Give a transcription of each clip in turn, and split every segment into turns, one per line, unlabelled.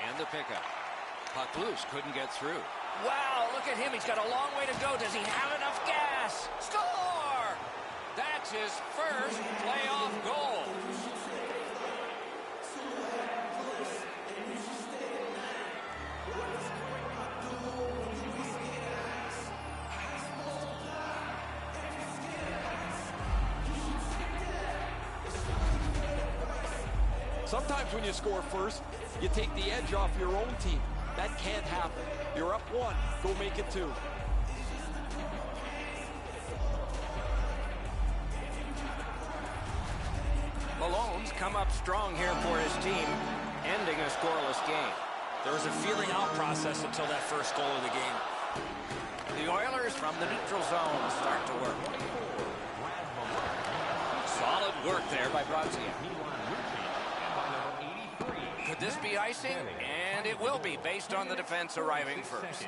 And the pickup. Puck loose, couldn't get through.
Wow, look at him. He's got a long way to go. Does he have enough gas? Score! That's his first playoff goal.
Sometimes when you score first, you take the edge off your own team. That can't happen. You're up 1. Go make it 2.
Malone's come up strong here for his team, ending a scoreless game.
There was a feeling out process until that first goal of the game.
The Oilers from the neutral zone start to work. Solid work there by Brazia. Could this be icing? And it will be, based on the defense arriving first.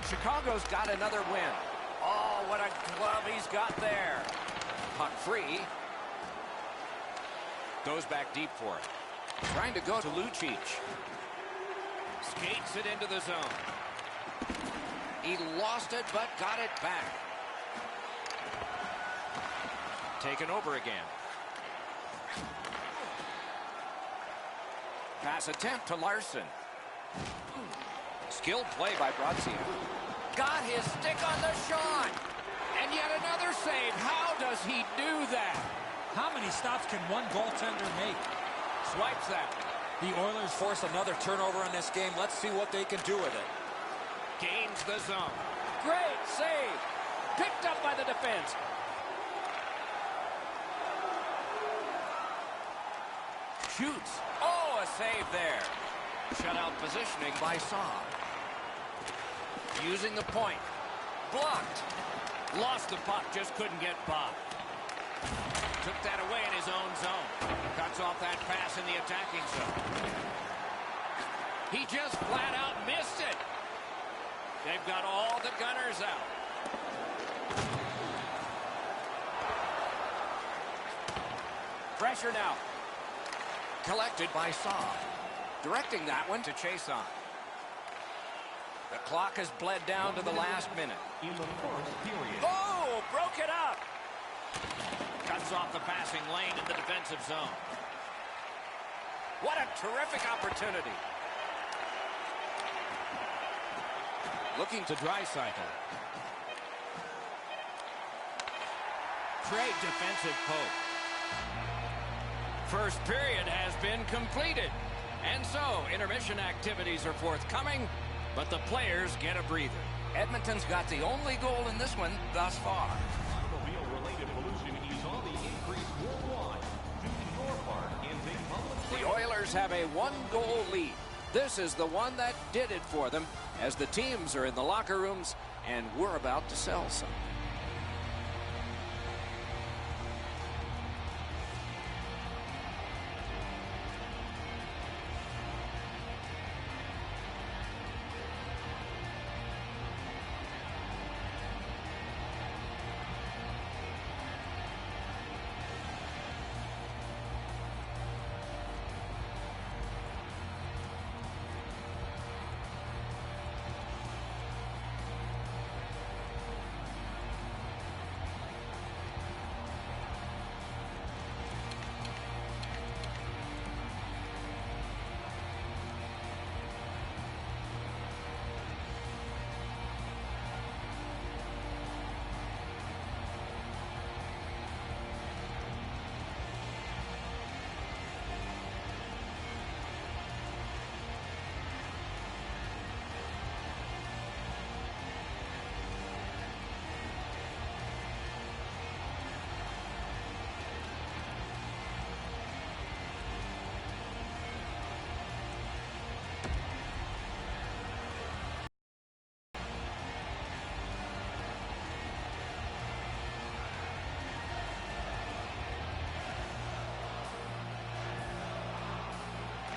Chicago's got another win. Oh, what a glove he's got there. Puck free. Goes back deep for it. Trying to go to Lucic. Skates it into the zone. He lost it, but got it back. Taken over again. Pass attempt to Larson. Skilled play by Brazia. Got his stick on the shot. And yet another save. How does he do that?
How many stops can one goaltender make?
Swipes that.
The Oilers force another turnover in this game. Let's see what they can do with it.
Gains the zone. Great save. Picked up by the defense. Shoots. Oh, a save there. Shutout positioning by Saab. Using the point. Blocked. Lost the puck, just couldn't get by. Took that away in his own zone. Cuts off that pass in the attacking zone. He just flat out missed it. They've got all the gunners out. Pressure now. Collected by Saab. Directing that one to chase on. The clock has bled down to the last minute.
In the first period.
Oh, broke it up. Cuts off the passing lane in the defensive zone. What a terrific opportunity. Looking to Draisaitl. Great defensive poke. First period has been completed. And so, intermission activities are forthcoming, but the players get a breather. Edmonton's got the only goal in this one thus far.
Automobile-related pollution is on the increase worldwide. Do your part in big public.
The Oilers have a one-goal lead. This is the one that did it for them, as the teams are in the locker rooms, and we're about to sell some.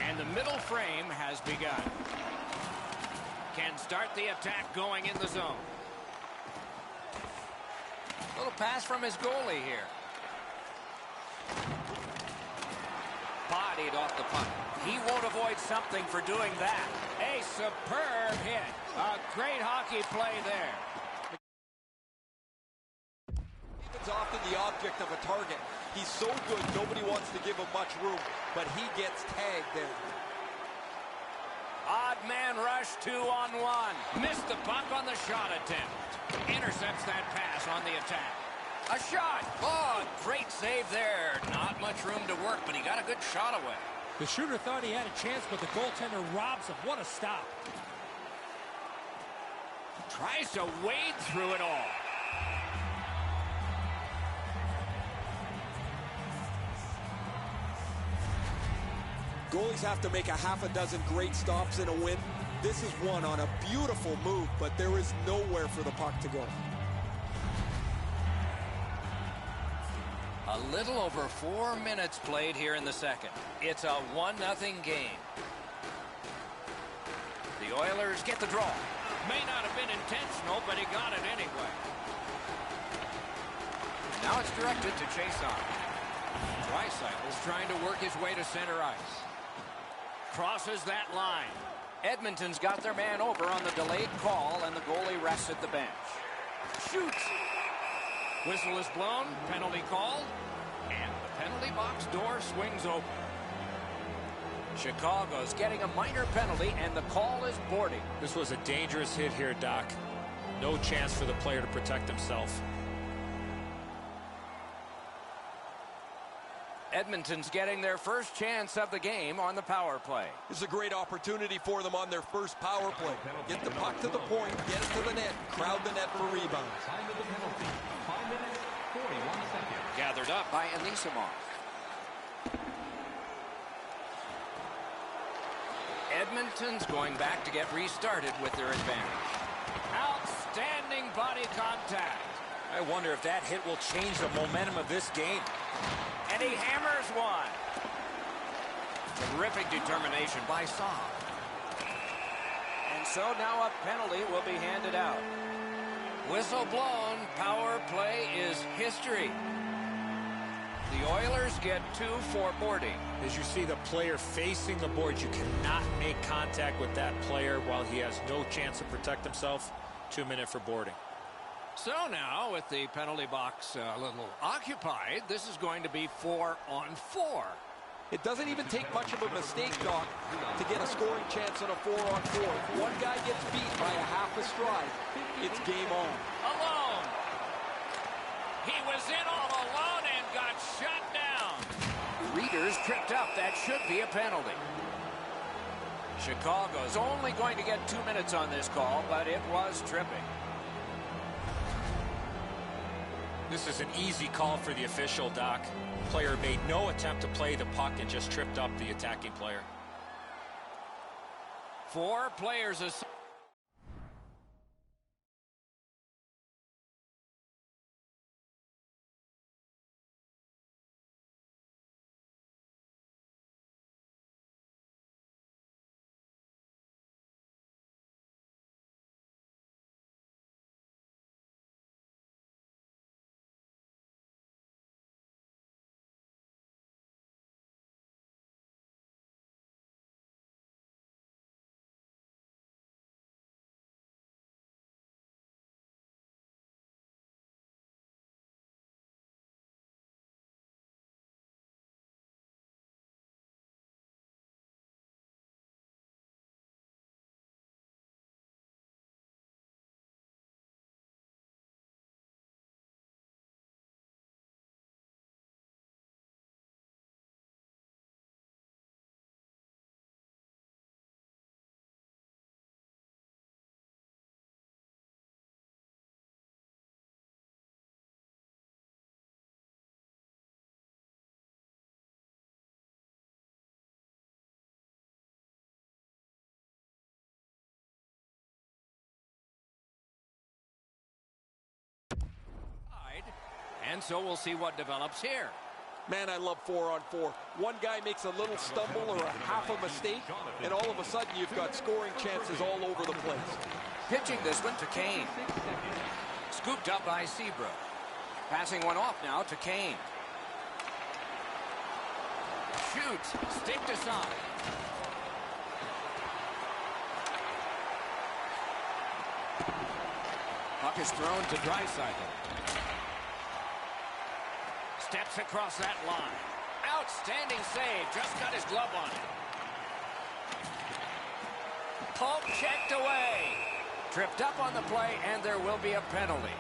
And the middle frame has begun. and start the attack going in the zone. Little pass from his goalie here. Bodied off the puck. He won't avoid something for doing that. A superb hit. A great hockey play there.
He's often the object of a target. He's so good, nobody wants to give him much room, but he gets tagged there.
Odd man rush, 2-on-1. Missed the puck on the shot attempt. Intercepts that pass on the attack. A shot. Oh, great save there. Not much room to work, but he got a good shot away.
The shooter thought he had a chance, but the goaltender robs him. What a stop.
Tries to wade through it all.
Goalies have to make a half a dozen great stops in a win. This is one on a beautiful move, but there is nowhere for the puck to go.
A little over 4 minutes played here in the second. It's a 1-0 game. The Oilers get the draw. May not have been intentional, but he got it anyway. Now it's directed to Chason. Dreisaitl's trying to work his way to center ice. Crosses that line. Edmonton's got their man over on the delayed call, and the goalie rests at the bench. Shoots. Whistle is blown. Penalty called. And the penalty box door swings open. Chicago's getting a minor penalty, and the call is boarding.
This was a dangerous hit here, Doc. No chance for the player to protect himself.
Edmonton's getting their first chance of the game on the power play.
This is a great opportunity for them on their first power play. Get the puck to the point, get it to the net, crowd the net for rebounds.
Time of the penalty, 5 minutes, 41 seconds.
Gathered up by Anisimov. Edmonton's going back to get restarted with their advantage. Outstanding body contact.
I wonder if that hit will change the momentum of this game.
And he hammers one. Terrific determination by Saab. And so now a penalty will be handed out. Whistle blown. Power play is history. The Oilers get 2 for boarding.
As you see the player facing the boards, you cannot make contact with that player while he has no chance to protect himself. 2 minutes for boarding.
So now, with the penalty box a little occupied, this is going to be 4-on-4.
It doesn't even take much of a mistake, Doc, to get a scoring chance on a 4-on-4. If one guy gets beat by a half a stride, it's game on.
Alone. He was in all alone and got shut down. Readers tripped up. That should be a penalty. Chicago's only going to get 2 minutes on this call, but it was tripping.
This is an easy call for the official, Doc. Player made no attempt to play the puck and just tripped up the attacking player.
4 players aside. And so we'll see what develops here.
Man, I love 4-on-4. One guy makes a little stumble or a half a mistake, and all of a sudden you've got scoring chances all over the place.
Pitching this one to Kane. Scooped up by Seabrook. Passing one off now to Kane. Shoots. Stick to side. Puck is thrown to Draisaitl. Steps across that line. Outstanding save. Just got his glove on it. Poke checked away. Tripped up on the play, and there will be a penalty.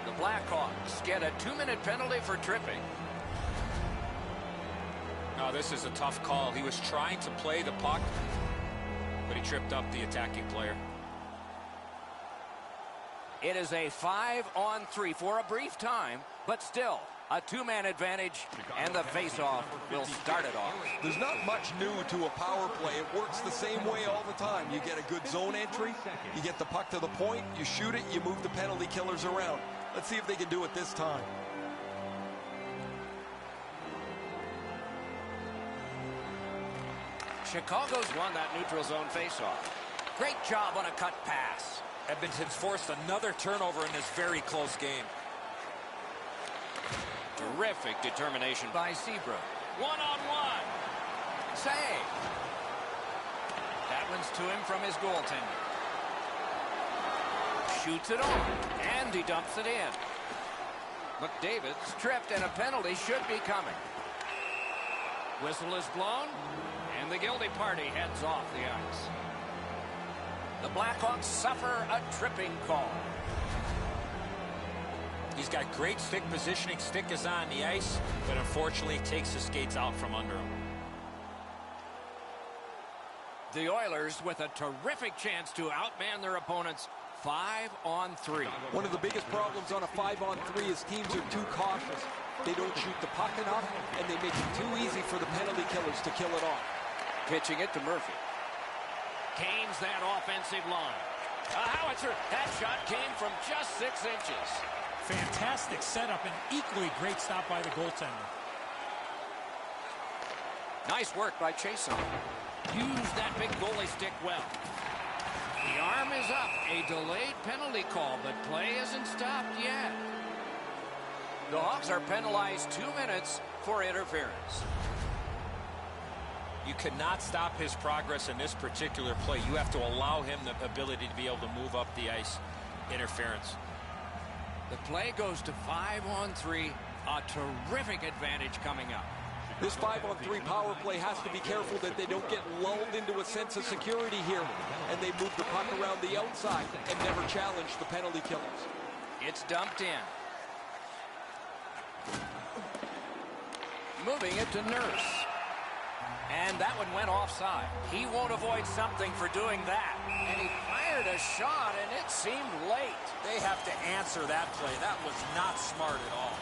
The Blackhawks get a 2-minute penalty for tripping.
No, this is a tough call. He was trying to play the puck, but he tripped up the attacking player.
It is a 5-on-3 for a brief time, but still a 2-man advantage, and the face-off will start it off.
There's not much new to a power play. It works the same way all the time. You get a good zone entry, you get the puck to the point, you shoot it, you move the penalty killers around. Let's see if they can do it this time.
Chicago's won that neutral zone face-off. Great job on a cut pass.
Edmonton's forced another turnover in this very close game.
Terrific determination by Seabrook. One-on-one. Save. That one's to him from his goaltender. Shoots it on, and he dumps it in. McDavid's tripped, and a penalty should be coming. Whistle is blown, and the guilty party heads off the ice. The Blackhawks suffer a tripping call.
He's got great stick positioning. Stick is on the ice, but unfortunately takes his skates out from under him.
The Oilers with a terrific chance to outman their opponents 5-on-3.
One of the biggest problems on a 5-on-3 is teams are too cautious. They don't shoot the puck enough, and they make it too easy for the penalty killers to kill it off.
Pitching it to Murphy. Gains that offensive line. A howitzer. That shot came from just 6 inches.
Fantastic setup and equally great stop by the goaltender.
Nice work by Chason. Used that big goalie stick well. The arm is up. A delayed penalty call, but play isn't stopped yet. The Hawks are penalized 2 minutes for interference.
You cannot stop his progress in this particular play. You have to allow him the ability to be able to move up the ice. Interference.
The play goes to 5-on-3. A terrific advantage coming up.
This 5-on-3 power play has to be careful that they don't get lulled into a sense of security here, and they move the puck around the outside and never challenge the penalty killers.
It's dumped in. Moving it to Nurse. And that one went offside. He won't avoid something for doing that. And he fired a shot, and it seemed late.
They have to answer that play. That was not smart at all.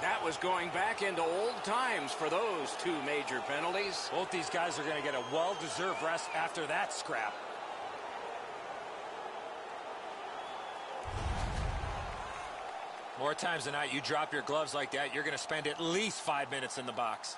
That was going back into old times for those 2 major penalties.
Both these guys are going to get a well-deserved rest after that scrap. More times than not, you drop your gloves like that, you're going to spend at least 5 minutes in the box.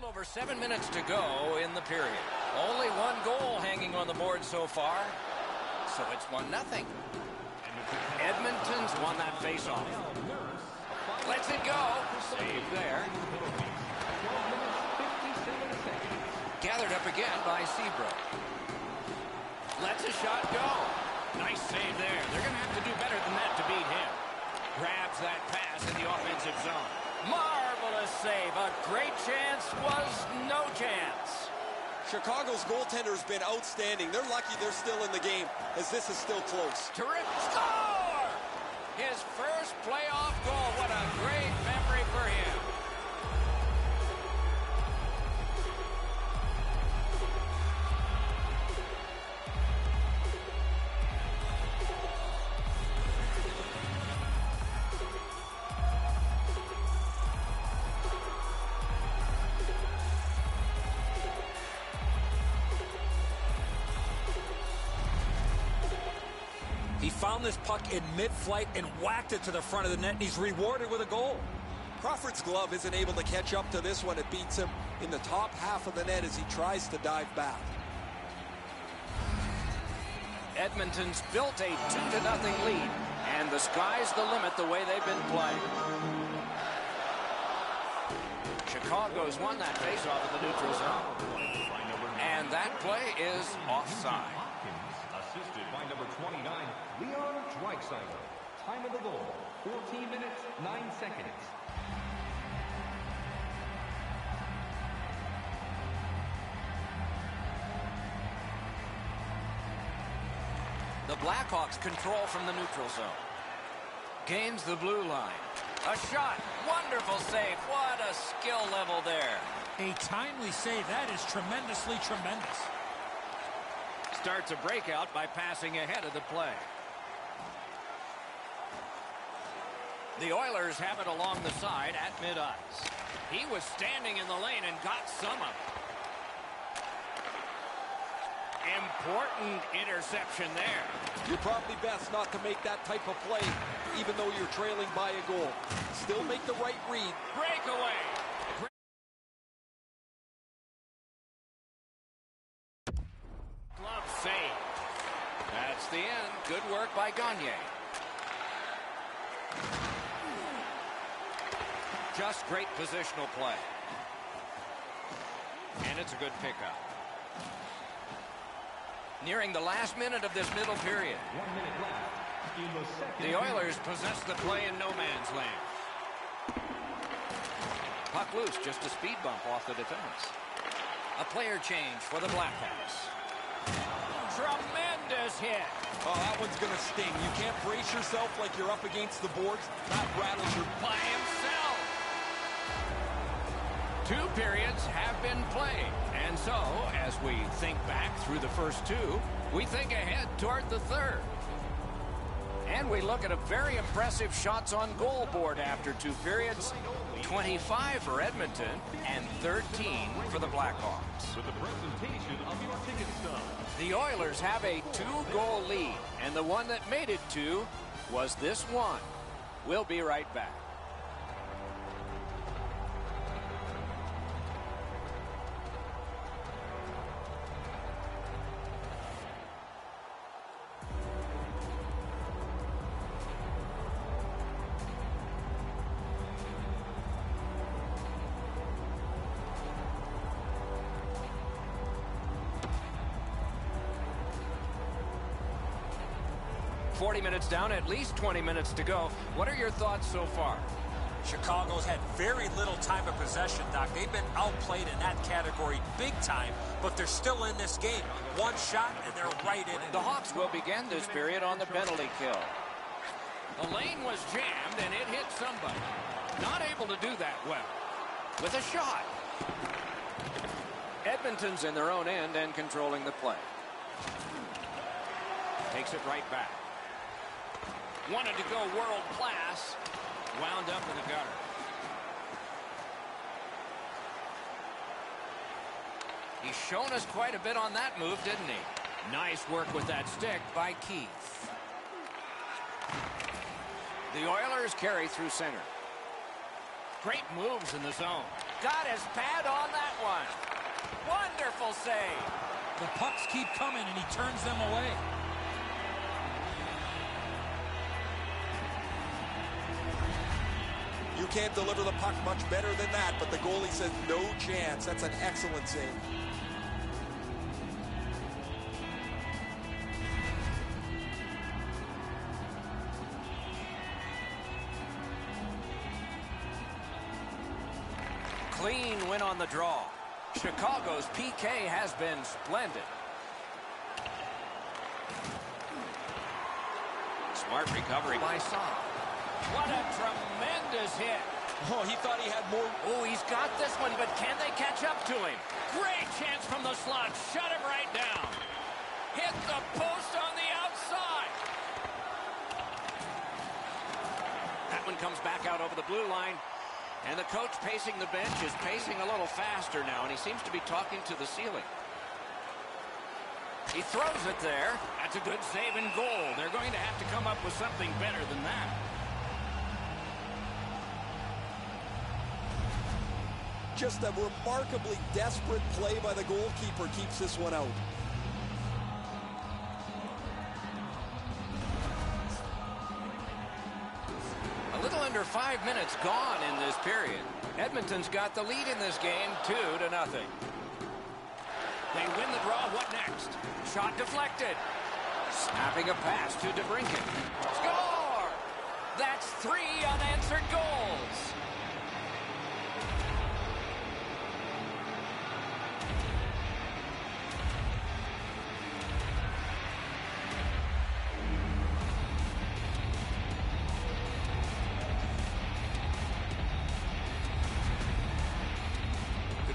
little over 7 minutes to go in the period. Only one goal hanging on the board so far. So it's 1-0. Edmonton's won that faceoff. Lets it go. Save there. Gathered up again by Seabrook. Lets a shot go. Nice save there. They're going to have to do better than that to beat him. Grabs that pass in the offensive zone. Marvelous save. A great chance was no chance.
Chicago's goaltender's been outstanding. They're lucky they're still in the game, as this is still close.
Terrific score! His first playoff goal. What a great memory for him.
He found this puck in mid-flight and whacked it to the front of the net, and he's rewarded with a goal.
Crawford's glove isn't able to catch up to this one. It beats him in the top half of the net as he tries to dive back.
Edmonton's built a 2-0 lead, and the sky's the limit the way they've been playing. Chicago's won that faceoff at the neutral zone. And that play is offside.
Assisted by number 29, Leon Draisaitl. Time of the goal, 14 minutes, 9 seconds.
The Blackhawks control from the neutral zone. Gains the blue line. A shot. Wonderful save. What a skill level there.
A timely save. That is tremendously tremendous.
Starts a breakout by passing ahead of the play. The Oilers have it along the side at mid-ice. He was standing in the lane and got some of it. Important interception there.
You're probably best not to make that type of play, even though you're trailing by a goal. Still make the right read.
Breakaway. Glove save. That's the end. Good work by Gagne. Just great positional play. And it's a good pickup. Nearing the last minute of this middle period.
1 minute left in the second.
The Oilers possess the play in no man's land. Puck loose, just a speed bump off the defense. A player change for the Blackhawks. Tremendous hit.
Oh, that one's going to sting. You can't brace yourself like you're up against the boards. That rattles your...
By himself. 2 periods have been played. And so, as we think back through the first 2, we think ahead toward the third. And we look at a very impressive shots on goal board after 2 periods. 25 for Edmonton and 13 for the Blackhawks.
With the presentation of your ticket stub.
The Oilers have a 2-goal lead, and the one that made it 2 was this one. We'll be right back. Minutes down, at least 20 minutes to go. What are your thoughts so far?
Chicago's had very little time of possession, Doc. They've been outplayed in that category big time, but they're still in this game. One shot, and they're right in it.
The Hawks will begin this period on the penalty kill. The lane was jammed, and it hit somebody. Not able to do that well. With a shot. Edmonton's in their own end and controlling the play. Takes it right back. Wanted to go world class. Wound up in the gutter. He's shown us quite a bit on that move, didn't he? Nice work with that stick by Keith. The Oilers carry through center. Great moves in the zone. got his pad on that one. Wonderful save.
The pucks keep coming, and he turns them away.
You can't deliver the puck much better than that, but the goalie says no chance. That's an excellent save.
Clean win on the draw. Chicago's PK has been splendid. Smart recovery by Saab. What a tremendous hit.
Oh, he thought he had more.
Oh, he's got this one, but can they catch up to him? Great chance from the slot. Shut him right down. Hit the post on the outside. That one comes back out over the blue line. And the coach pacing the bench is pacing a little faster now, and he seems to be talking to the ceiling. He throws it there. That's a good save and goal. They're going to have to come up with something better than that.
Just a remarkably desperate play by the goalkeeper keeps this one out.
A little under 5 minutes gone in this period. Edmonton's got the lead in this game, 2-0. They win the draw. What next? Shot deflected. Snapping a pass to DeBrincat. Score! That's 3 unanswered goals.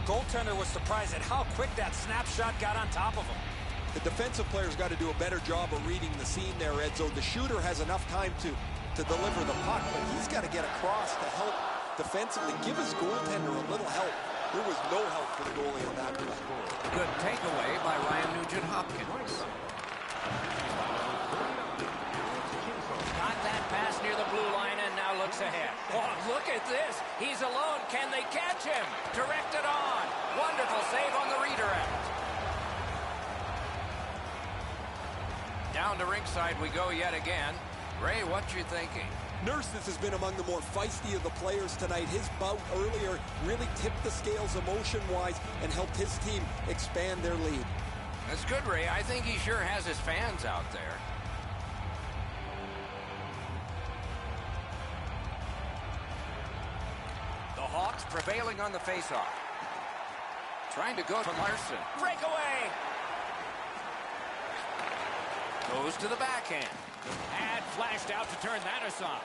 Goaltender was surprised at how quick that snapshot got on top of him.
The defensive player's got to do a better job of reading the scene there, Edzo. The shooter has enough time to deliver the puck, but he's got to get across to help defensively. Give his goaltender a little help. There was no help for the goalie on that play.
Good takeaway by Ryan Nugent-Hopkins. Got that pass near the blue line and now looks ahead. Oh, look at this. He's alone. Can they catch him? Directed on. Wonderful save on the redirect. Down to ringside we go yet again. Ray, what you thinking?
Nurses has been among the more feisty of the players tonight. His bout earlier really tipped the scales emotion-wise and helped his team expand their lead.
That's good, Ray. I think he sure has his fans out there. The Hawks prevailing on the faceoff. Trying to go for Larson. Breakaway! Goes to the backhand. Pad flashed out to turn that aside.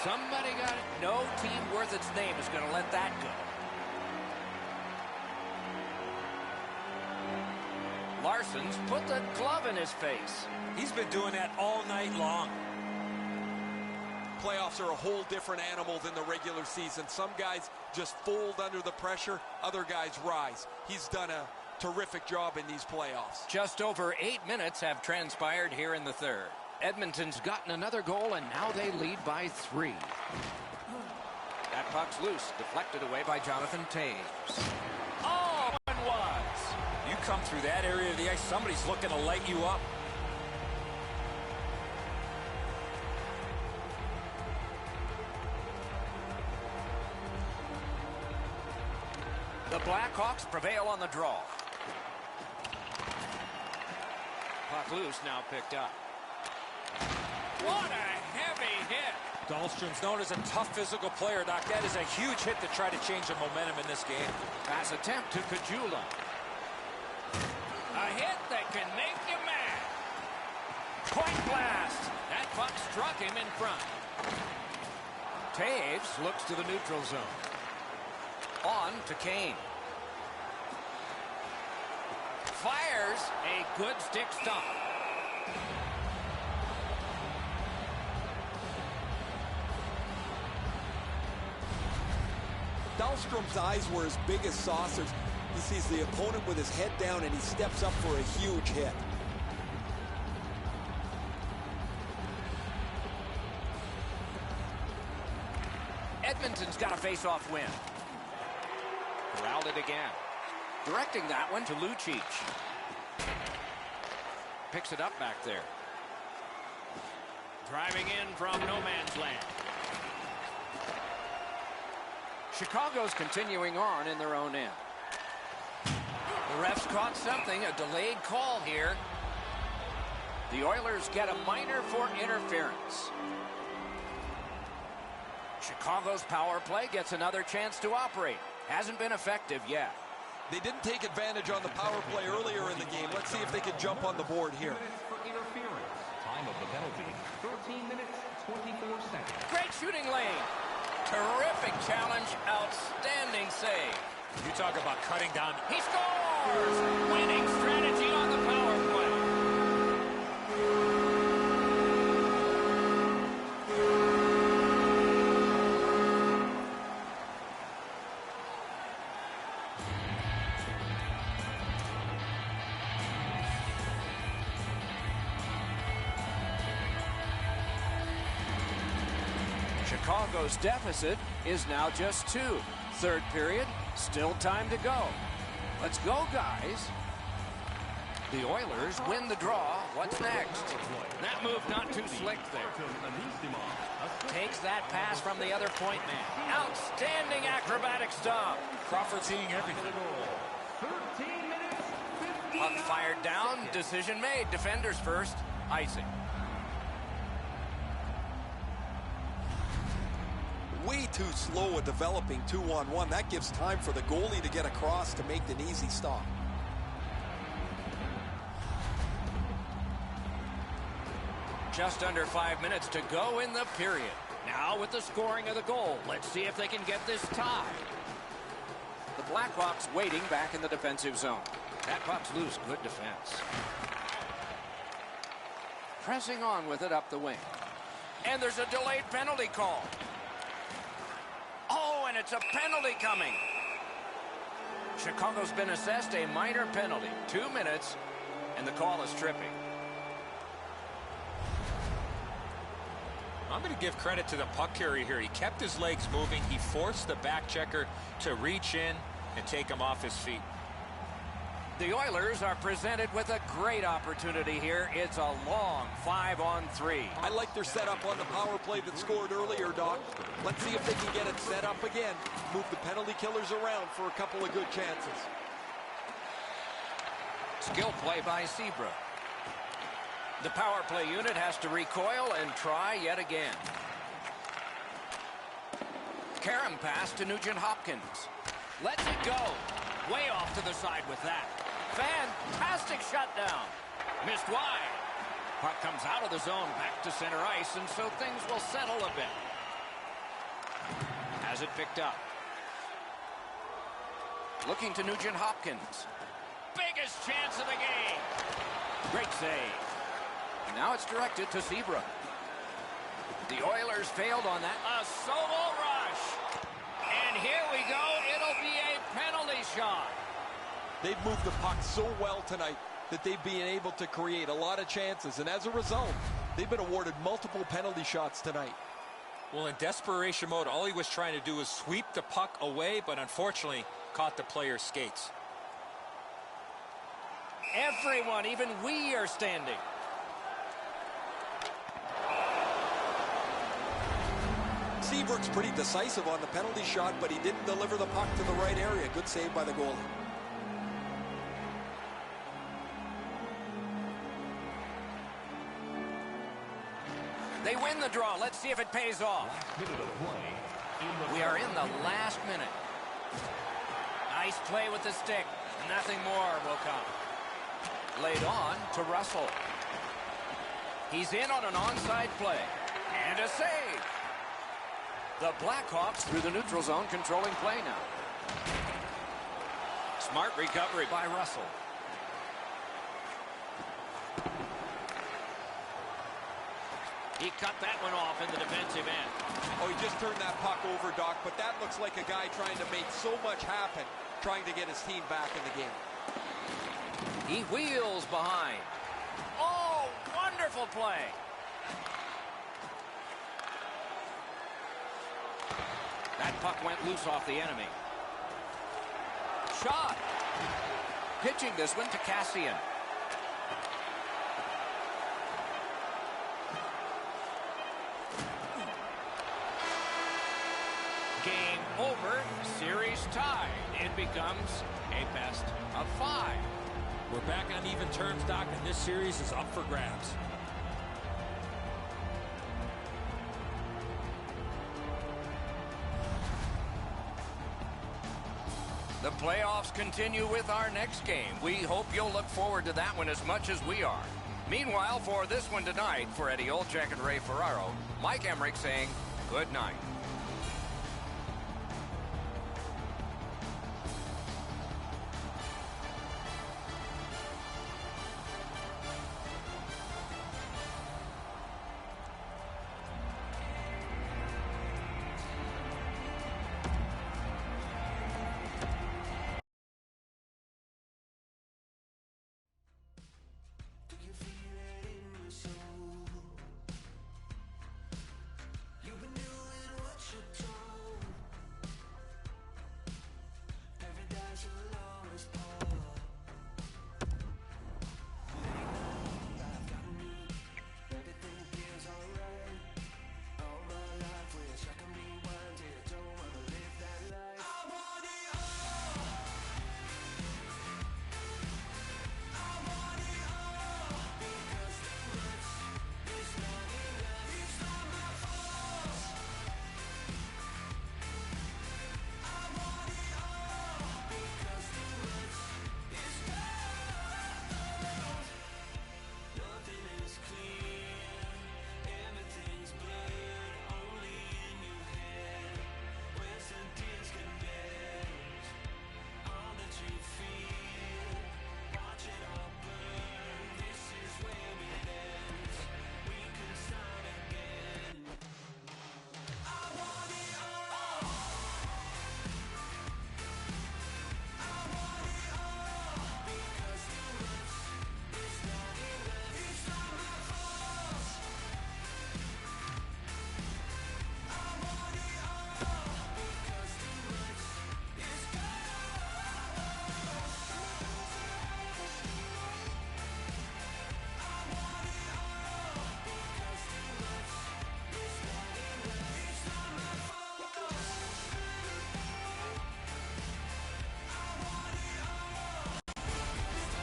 Somebody got it. No team worth its name is going to let that go. Larson's put the glove in his face.
He's been doing that all night long.
Playoffs are a whole different animal than the regular season. Some guys just fold under the pressure. Other guys rise. He's done a terrific job in these playoffs.
Just over 8 minutes have transpired here in the third. Edmonton's gotten another goal, and now they lead by 3. That puck's loose, deflected away by Jonathan Toews. Oh, it was.
You come through that area of the ice, somebody's looking to light you up.
The Blackhawks prevail on the draw. Puck loose, now picked up. What a heavy hit.
Dahlstrom's known as a tough physical player, Doc. That is a huge hit to try to change the momentum in this game.
Pass attempt to Kajula. A hit that can make you mad. Point blast. That puck struck him in front. Toews looks to the neutral zone. On to Kane. Fires a good stick stop.
Dahlstrom's eyes were as big as saucers. He sees the opponent with his head down and he steps up for a huge hit.
a face-off win. Corralled it again. Directing that one to Lucic. Picks it up back there. Driving in from no man's land. Chicago's continuing on in their own end. The refs caught something, a delayed call here. The Oilers get a minor for interference. Chicago's power play gets another chance to operate. Hasn't been effective yet.
They didn't take advantage on the power play earlier in the game. Let's see if they can jump on the board here.
For interference. Time of the penalty, 13 minutes, 24 seconds.
Great shooting lane. Terrific challenge. Outstanding save.
You talk about cutting down.
He scores! Winning strategy on the power play. Chicago's deficit is now just 2. Third period, still time to go. Let's go, guys. The Oilers win the draw. What's next? That move not too slick there. Takes that pass from the other point man. Outstanding acrobatic stop.
Crawford seeing everything.
13 minutes, 50.
Puck fired down. Decision made. Defenders first. Icing.
Way too slow at developing 2-on-1. That gives time for the goalie to get across to make an easy stop.
Just under 5 minutes to go in the period. Now with the scoring of the goal, let's see if they can get this tie. The Blackhawks waiting back in the defensive zone. That puck's loose. Good defense. Pressing on with it up the wing. And there's a delayed penalty call. Oh, and it's a penalty coming. Chicago's been assessed a minor penalty. 2 minutes, and the call is tripping.
I'm going to give credit to the puck carrier here. He kept his legs moving. He forced the back checker to reach in and take him off his feet.
The Oilers are presented with a great opportunity here. It's a long 5-on-3.
I like their setup on the power play that scored earlier, Doc. Let's see if they can get it set up again. Move the penalty killers around for a couple of good chances.
Skill play by Seabrook. The power play unit has to recoil and try yet again. Karam pass to Nugent Hopkins. Lets it go. Way off to the side with that. Fantastic shutdown. Missed wide. Puck comes out of the zone back to center ice, and so things will settle a bit. Has it picked up. Looking to Nugent Hopkins. Biggest chance of the game. Great save. Now it's directed to Seabrook. The Oilers failed on that. A solo rush. And here we go. It'll be a penalty shot.
They've moved the puck so well tonight that they've been able to create a lot of chances. And as a result, they've been awarded multiple penalty shots tonight.
Well, in desperation mode, all he was trying to do was sweep the puck away, but unfortunately caught the player's skates.
Everyone, even we, are standing.
Seabrook's pretty decisive on the penalty shot, but he didn't deliver the puck to the right area. Good save by the goalie.
They win the draw. Let's see if it pays off. We are in the last minute. Nice play with the stick. Nothing more will come. Laid on to Russell. He's in on an onside play. And a save. The Blackhawks through the neutral zone, controlling play now. Smart recovery by Russell. He cut that one off in the defensive end.
Oh, he just turned that puck over, Doc, but that looks like a guy trying to make so much happen, trying to get his team back in the game.
He wheels behind. Oh, wonderful play. That puck went loose off the enemy. Shot. Pitching this one to Cassian. Game over. Series tied. It becomes a best of 5.
We're back on even terms, Doc, and this series is up for grabs.
The playoffs continue with our next game. We hope you'll look forward to that one as much as we are. Meanwhile, for this one tonight, for Eddie Olczyk and Ray Ferraro, Mike Emmerich saying good night.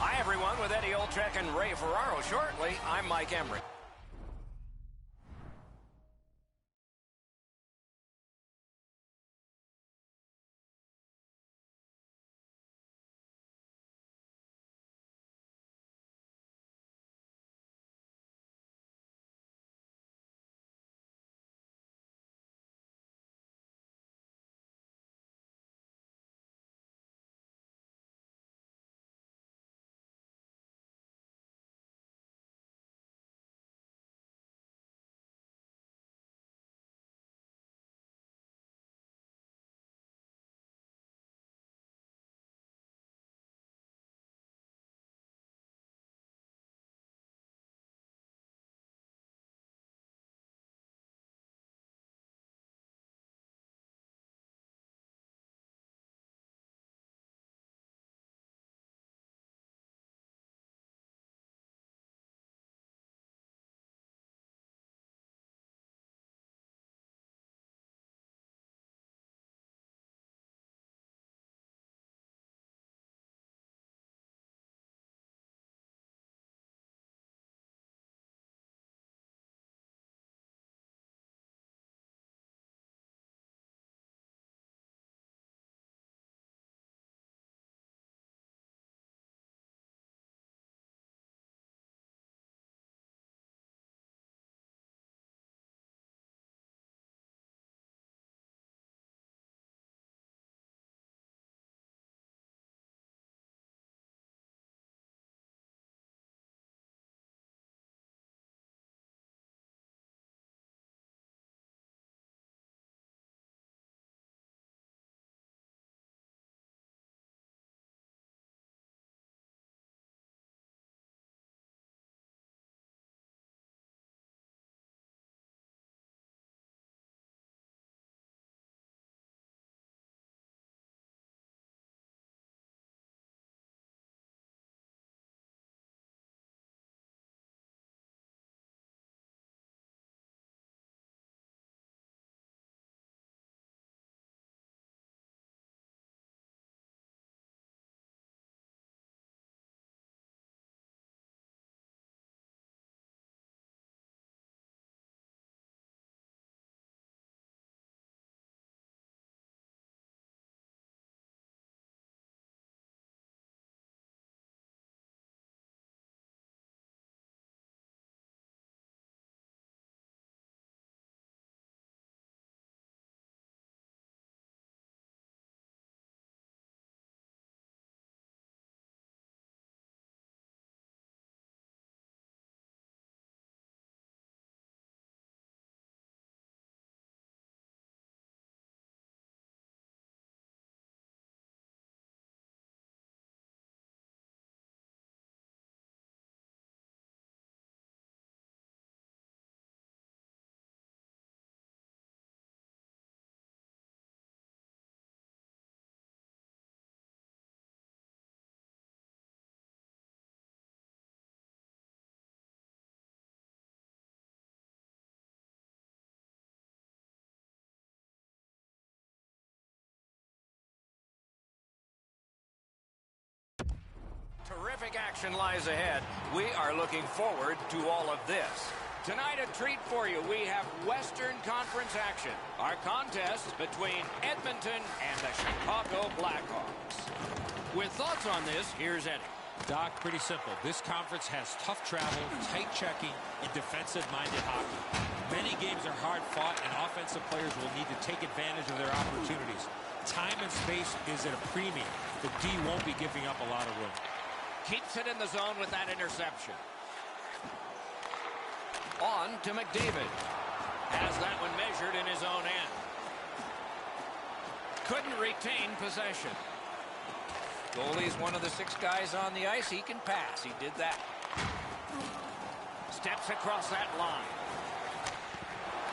Hi, everyone, with Eddie Olczyk and Ray Ferraro shortly. I'm Mike Emmerich. action lies ahead. We are looking forward to all of this. Tonight, a treat for you. We have Western Conference action. Our contest between Edmonton and the Chicago Blackhawks. With thoughts on this, here's Eddie.
Doc, pretty simple. This conference has tough travel, tight checking, and defensive-minded hockey. Many games are hard-fought, and offensive players will need to take advantage of their opportunities. Time and space is at a premium. The D won't be giving up a lot of room.
Keeps it in the zone with that interception. On to McDavid. Has that one measured in his own end. Couldn't retain possession. Goalie's one of the 6 guys on the ice. He can pass. He did that. Steps across that line.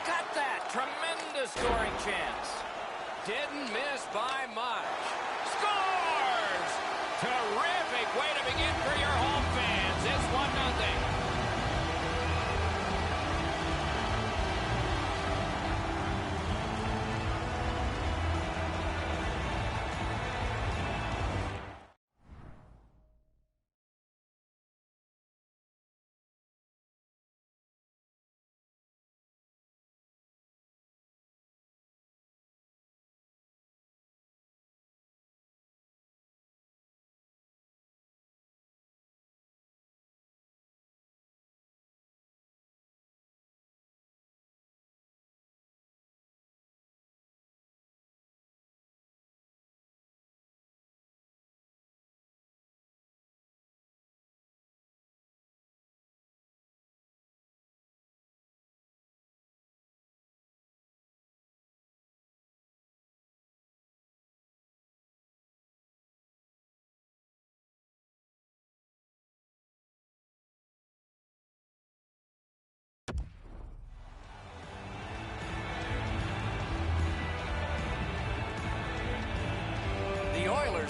Got that. Tremendous scoring chance. Didn't miss by much. Scores! Terrific way to begin for your home fans. It's 1-0.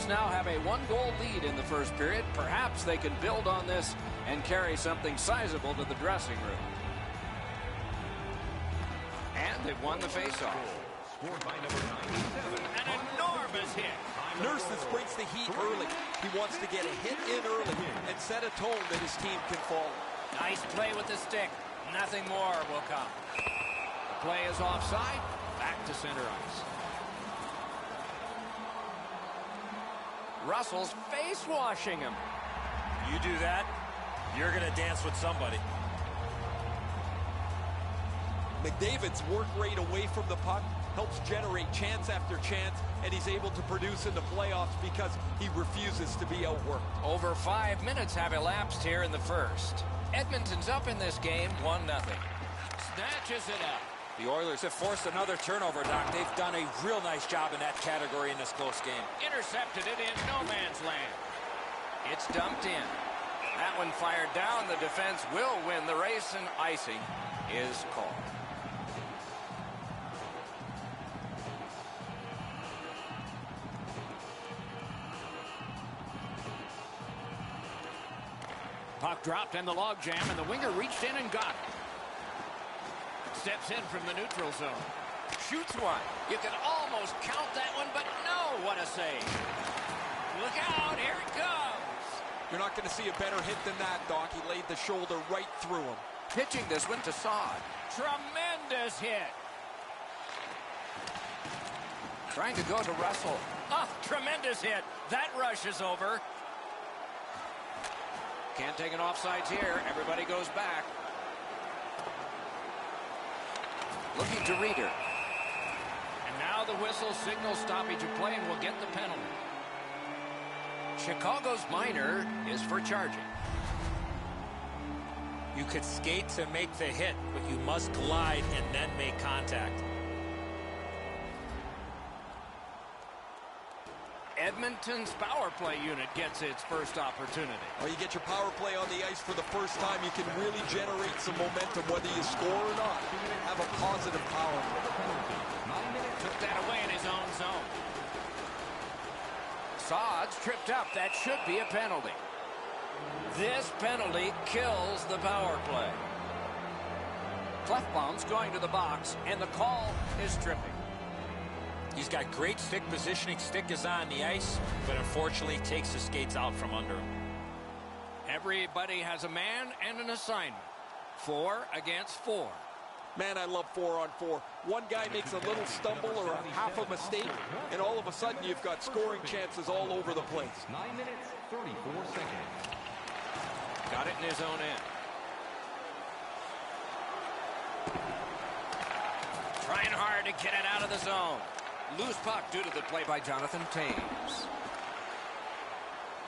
Now have a 1-goal lead in the first period. Perhaps they can build on this and carry something sizable to the dressing room. And they've won the faceoff. An enormous hit.
Nurses brings the heat early. He wants to get a hit in early and set a tone that his team can follow.
Nice play with the stick. Nothing more will come. The play is offside. Back to center ice. Russell's face washing him.
You do that, you're going to dance with somebody.
McDavid's work rate away from the puck helps generate chance after chance, and he's able to produce in the playoffs because he refuses to be outworked.
Over 5 minutes have elapsed here in the first. Edmonton's up in this game, 1-0. Snatches it up.
The Oilers have forced another turnover, Doc. They've done a real nice job in that category in this close game.
Intercepted it in no man's land. It's dumped in. That one fired down. The defense will win the race, and icing is called. Puck dropped in the logjam, and the winger reached in and got it. Steps in from the neutral zone. Shoots one. You can almost count that one, but no, what a save. Look out, here it goes.
You're not going to see a better hit than that, Doc. He laid the shoulder right through him.
Pitching this one to Saad. Tremendous hit. Trying to go to Russell. Oh, tremendous hit. That rush is over. Can't take an offsides here. Everybody goes back. Looking to Reeder. And now the whistle signals stoppage of play and will get the penalty. Chicago's minor is for charging.
You could skate to make the hit, but you must glide and then make contact.
Edmonton's power play unit gets its first opportunity.
Well, you get your power play on the ice for the first time, you can really generate some momentum whether you score or not. Have a positive power play.
Took that away in his own zone. Saad's tripped up. That should be a penalty. This penalty kills the power play. Clefbaum's going to the box, and the call is tripping.
He's got great stick positioning. Stick is on the ice, but unfortunately takes the skates out from under him.
Everybody has a man and an assignment. 4 against 4.
Man, I love 4-on-4. One guy makes a little stumble or a half a mistake, and all of a sudden you've got scoring chances all over the place.
9 minutes, 34 seconds.
Got it in his own end. Trying hard to get it out of the zone. Loose puck due to the play by Jonathan Taves.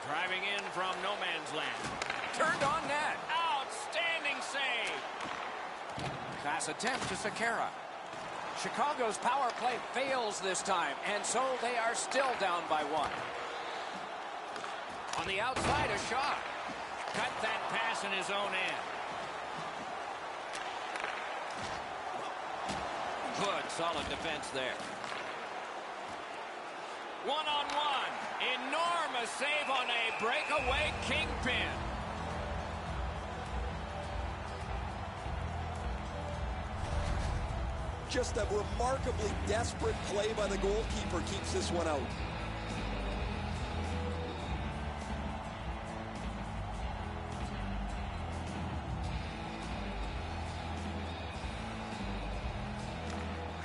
Driving in from no man's land. Turned on net. Outstanding save. Pass attempt to Sekera. Chicago's power play fails this time, and so they are still down by 1. On the outside, a shot. Cut that pass in his own end. Good, solid defense there. 1-on-1. Enormous save on a breakaway kingpin.
Just a remarkably desperate play by the goalkeeper keeps this one out.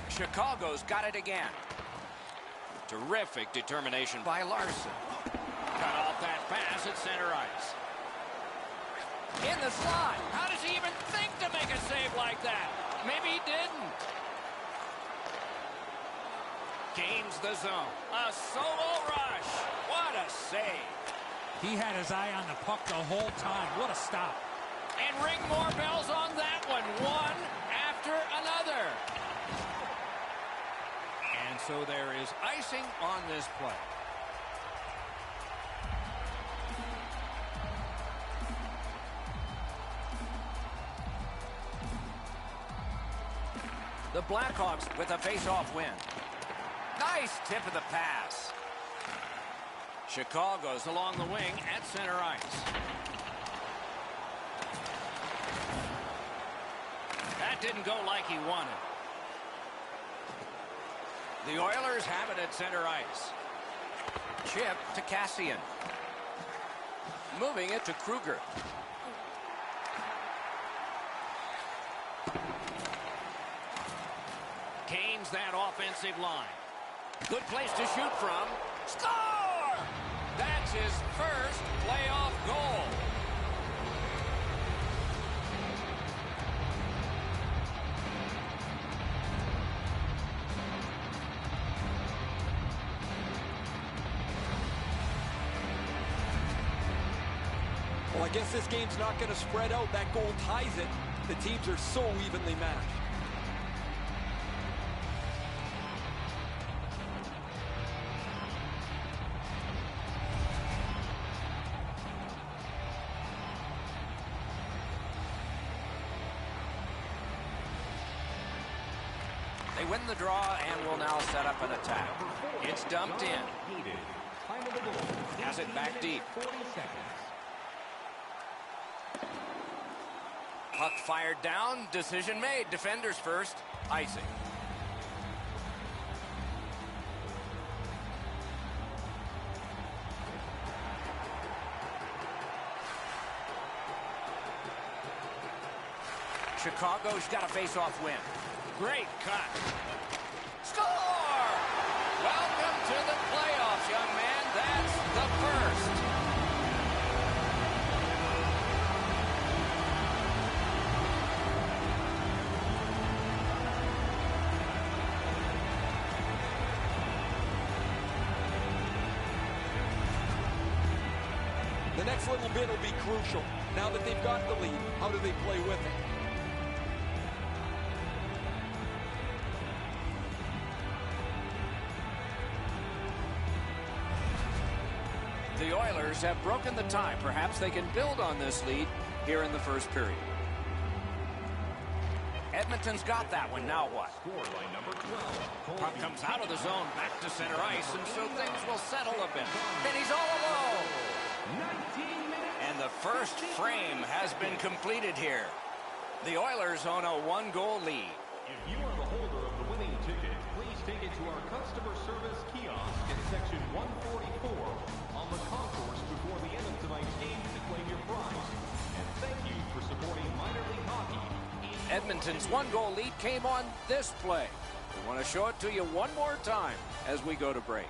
Chicago's got it again. Terrific determination by Larson. Cut off that pass at center ice. In the slot. How does he even think to make a save like that? Maybe he didn't. Gains the zone. A solo rush. What a save.
He had his eye on the puck the whole time. What a stop.
And ring more bells on that one. One after another. And so there is icing on this play. The Blackhawks with a face-off win. Nice tip of the pass. Chicago's along the wing at center ice. That didn't go like he wanted. The Oilers have it at center ice. Chip to Cassian. Moving it to Kruger. Gains that offensive line. Good place to shoot from. Score! That's his first playoff goal.
Well, I guess this game's not going to spread out. That goal ties it. The teams are so evenly matched.
They win the draw and will now set up an attack. It's dumped in. Has it back deep. Puck fired down. Decision made. Defenders first. Icing. Chicago's got a face-off win. Great cut. Score! Welcome to the playoffs, young man. That's the first.
The next little bit will be crucial. Now that they've got the lead, how do they play with it?
The Oilers have broken the tie. Perhaps they can build on this lead here in the first period. Edmonton's got that one. Now what? Puck comes out of the zone, back to center ice, and so things will settle a bit. And he's all alone. And the first frame has been completed here. The Oilers own a one-goal lead.
If you are the holder of the winning ticket, please take it to our customer service kiosk in section 144 on the concourse before the end of tonight's game to claim your prize.
Edmonton's one-goal lead came on this play. We want to show it to you one more time as we go to break.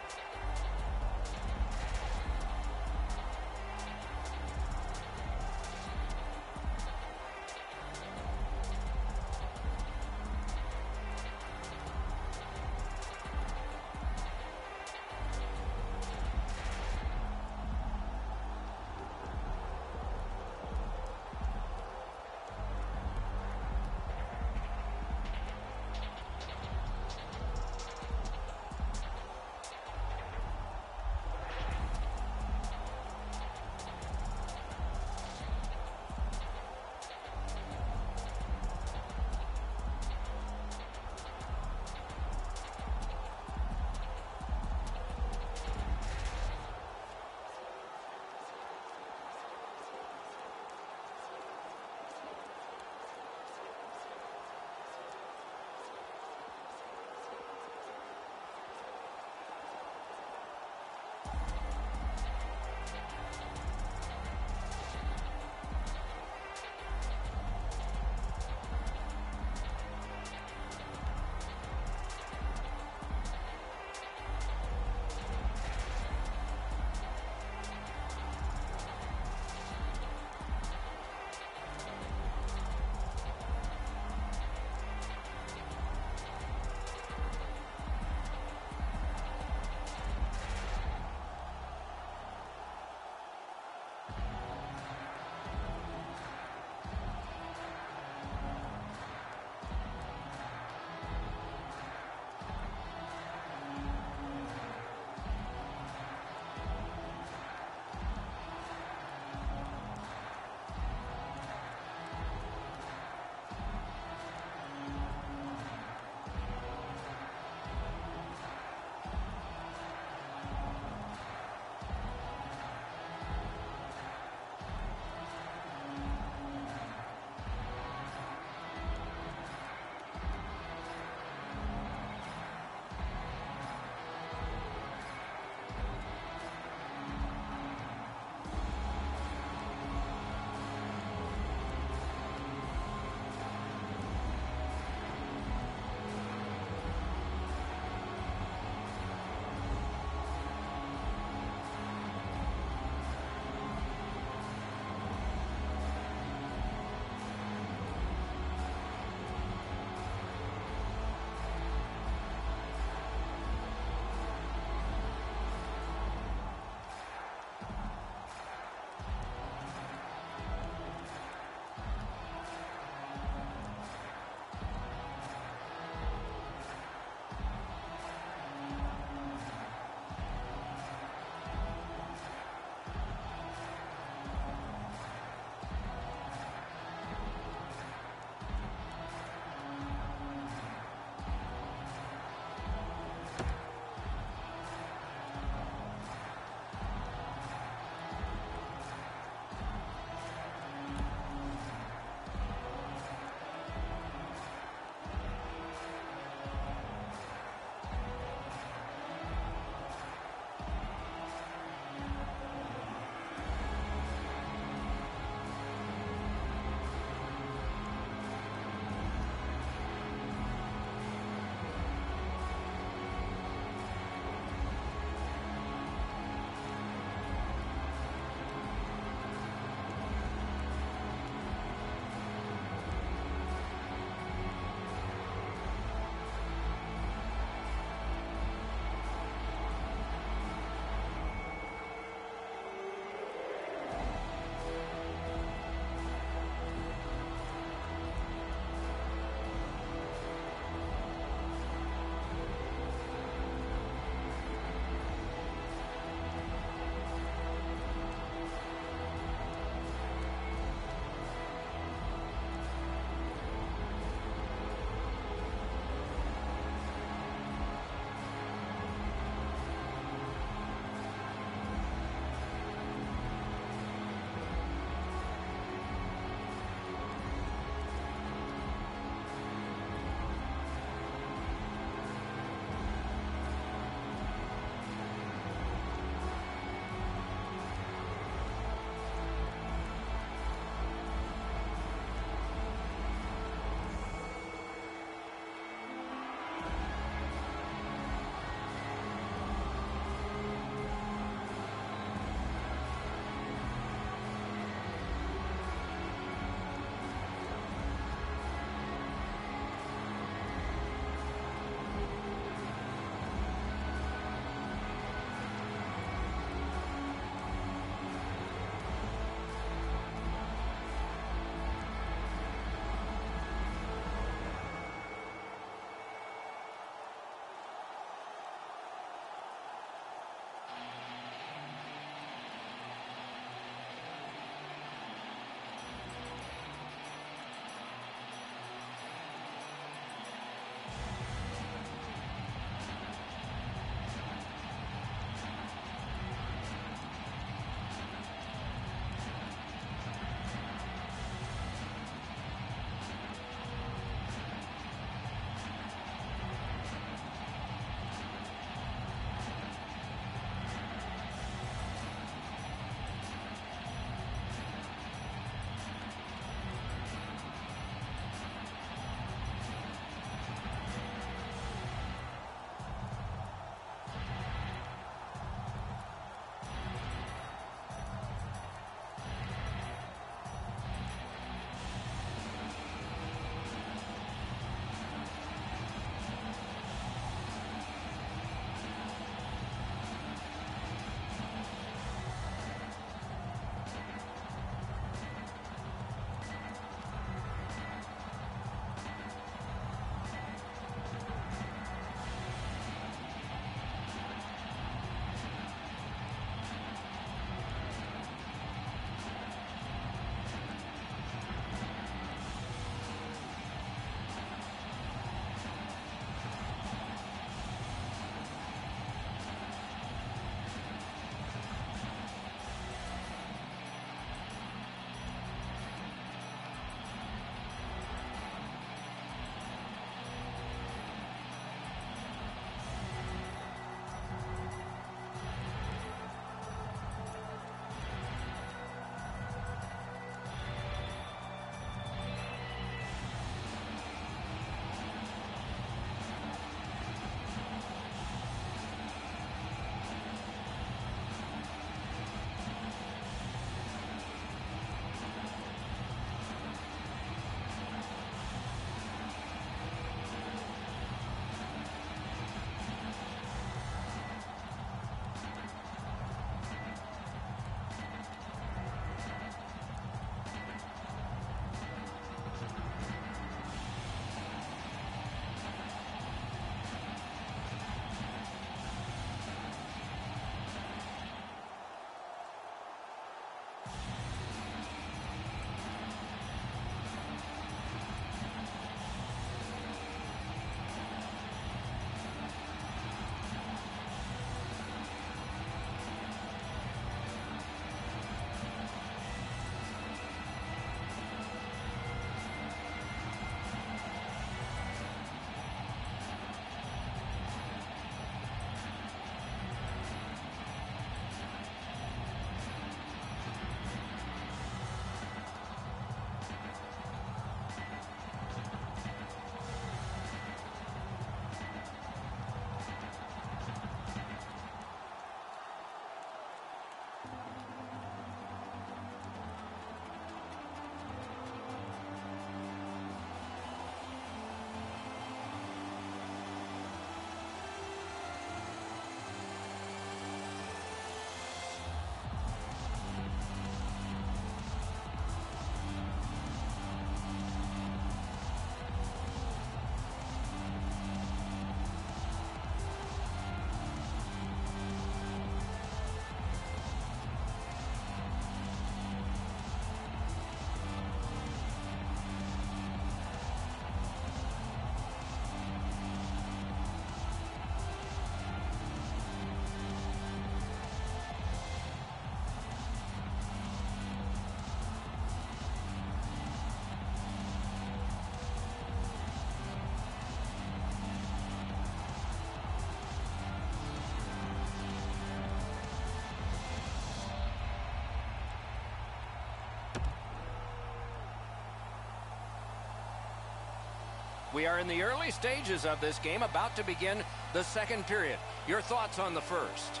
We are in the early stages of this game, about to begin the second period. Your thoughts on the first?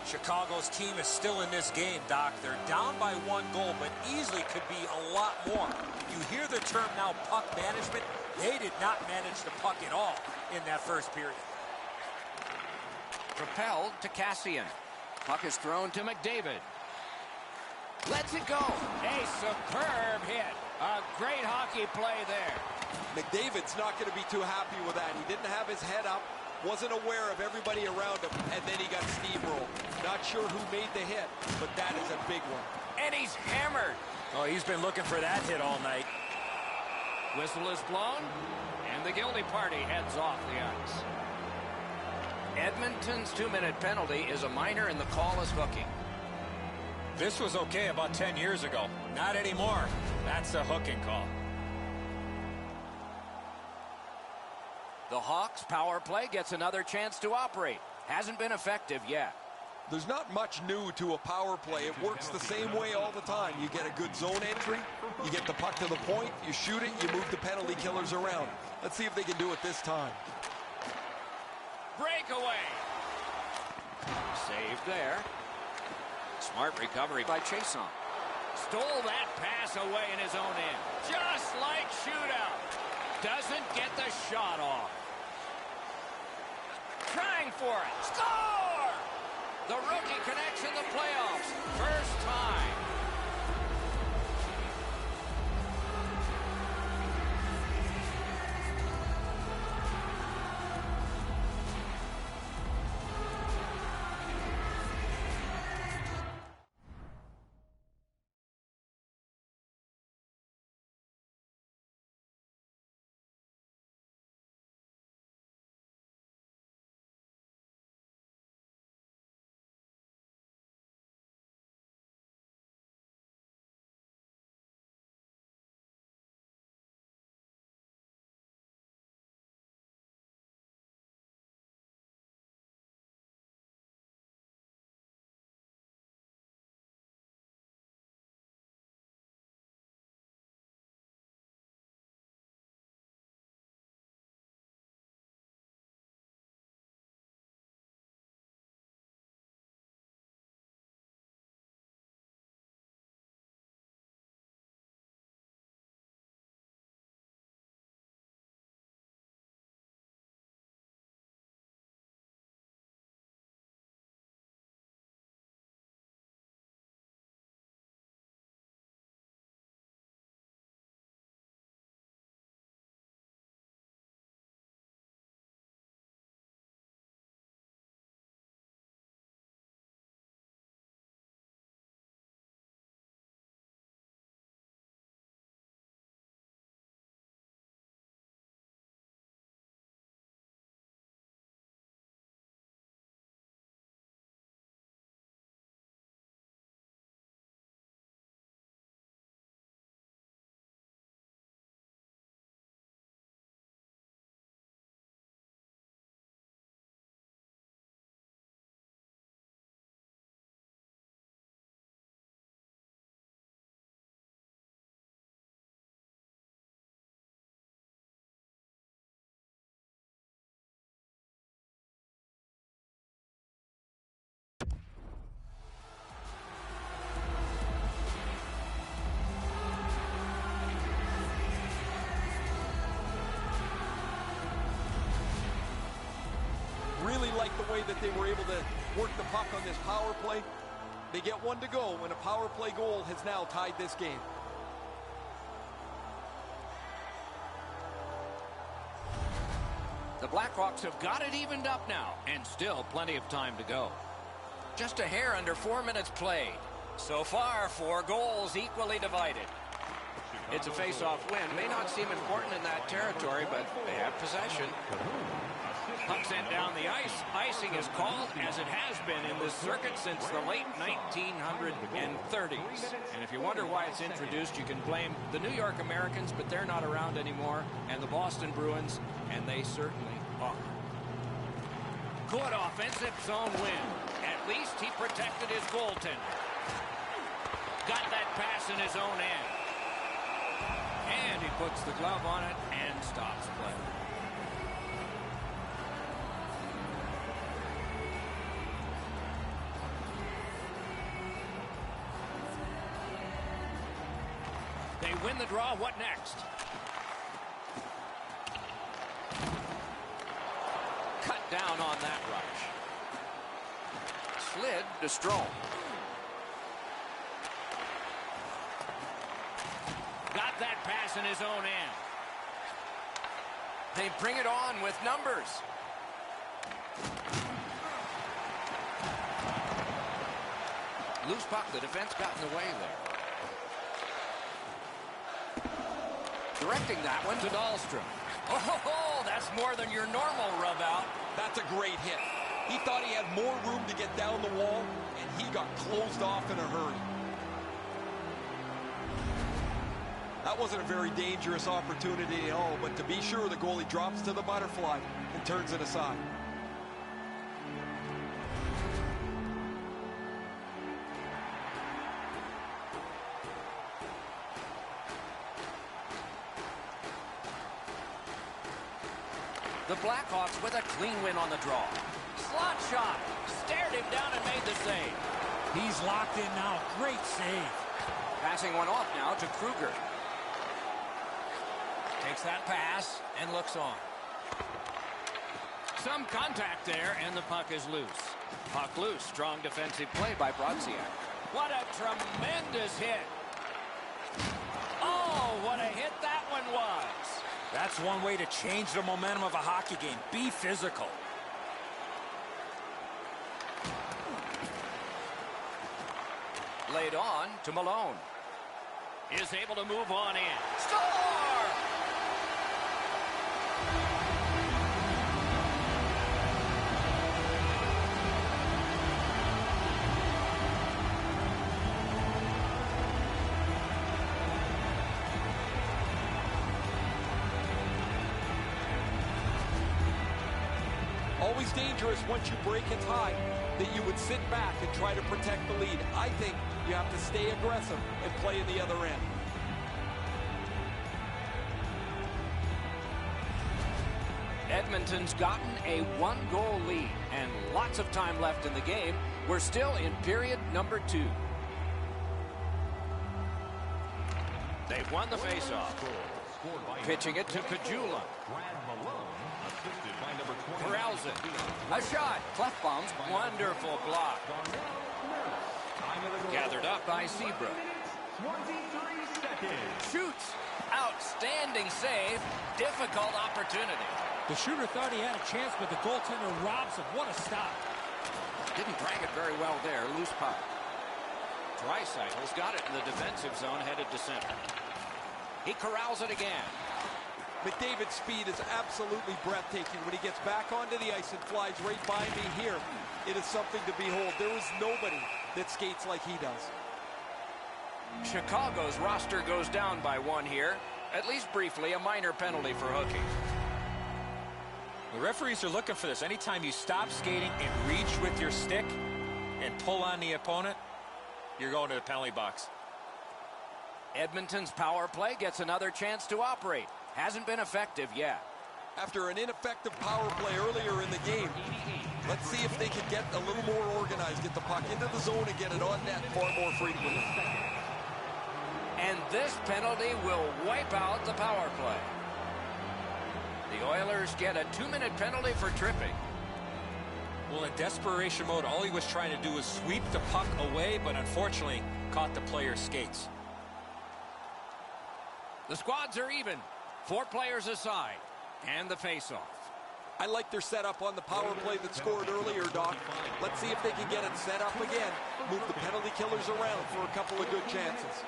Chicago's team is still in this game, Doc. They're down by 1 goal, but easily could be a lot more. You hear the term now, puck management. They did not manage the puck at all in that first period.
Propelled to Cassian. Puck is thrown to McDavid. Lets it go. A superb hit. A great hockey play there.
McDavid's not going to be too happy with that. He didn't have his head up, wasn't aware of everybody around him, and then he got steamrolled. Not sure who made the hit, but that is a big one.
And he's hammered.
Oh, he's been looking for that hit all night.
Whistle is blown, and the guilty party heads off the ice. Edmonton's 2-minute penalty is a minor, and the call is hooking.
This was okay about 10 years ago. Not anymore. That's a hooking call.
The Hawks' power play gets another chance to operate. Hasn't been effective yet.
There's not much new to a power play. It works the same way all the time. You get a good zone entry, you get the puck to the point, you shoot it, you move the penalty killers around. Let's see if they can do it this time.
Breakaway. Saved there. Smart recovery by Chason. Stole that pass away in his own end. Just like shootout. Doesn't get the shot off. Trying for it. Score! The rookie connects in the playoffs. First time.
Really like the way that they were able to work the puck on this power play. They get 1 to go when a power play goal has now tied this game.
The Blackhawks have got it evened up now, and still plenty of time to go. Just a hair under 4 minutes played. So far, 4 goals equally divided. It's a face-off win. May not seem important in that territory, but they have possession. Puck sent down the ice. Icing is called, as it has been in this circuit since the late 1930s. And if you wonder why it's introduced, you can blame the New York Americans, but they're not around anymore, and the Boston Bruins, and they certainly are. Good offensive zone win. At least he protected his goaltender. Got that pass in his own end. And he puts the glove on it and stops play. They win the draw. What next? Cut down on that rush. Slid to Strome. Got that pass in his own end. They bring it on with numbers. Loose puck. The defense got in the way there. Directing that one to Dahlstrom. Oh, that's more than your normal rub out.
That's a great hit. He thought he had more room to get down the wall, and he got closed off in a hurry. That wasn't a very dangerous opportunity at all, but to be sure, the goalie drops to the butterfly and turns it aside.
The Blackhawks with a clean win on the draw. Slot shot. Stared him down and made the save.
He's locked in now. Great save.
Passing one off now to Kruger. Takes that pass and looks on. Some contact there, and the puck is loose. Puck loose. Strong defensive play by Brodziak. What a tremendous hit. Oh, what a hit that one was.
That's one way to change the momentum of a hockey game. Be physical.
Laid on to Malone. Is able to move on in. Score!
Always dangerous once you break a tie that you would sit back and try to protect the lead. I think you have to stay aggressive and play in the other end.
Edmonton's gotten a one-goal lead and lots of time left in the game. We're still in period number 2. They've won the faceoff. Pitching it to Kajula. Corrals it. A shot. Clefbaum's wonderful block. Gathered up by Sebra. Shoots. Outstanding save. Difficult opportunity.
The shooter thought he had a chance, but the goaltender robs him. What a stop.
Didn't drag it very well there. Loose puck. Dreisaitl's got it in the defensive zone, headed to center. He corrals it again.
McDavid's speed is absolutely breathtaking when he gets back onto the ice and flies right by me here. It is something to behold. There is nobody that skates like he does.
Chicago's roster goes down by 1 here. At least briefly, a minor penalty for hooking.
The referees are looking for this. Anytime you stop skating and reach with your stick and pull on the opponent, you're going to the penalty box.
Edmonton's power play gets another chance to operate. Hasn't been effective yet.
After an ineffective power play earlier in the game, let's see if they can get a little more organized, get the puck into the zone and get it on net far more frequently.
And this penalty will wipe out the power play. The Oilers get a 2-minute penalty for tripping.
Well, in desperation mode, all he was trying to do was sweep the puck away, but unfortunately caught the player's skates.
The squads are even. 4 players aside. And the face-off.
I like their setup on the power play that scored earlier, Doc. Let's see if they can get it set up again. Move the penalty killers around for a couple of good chances.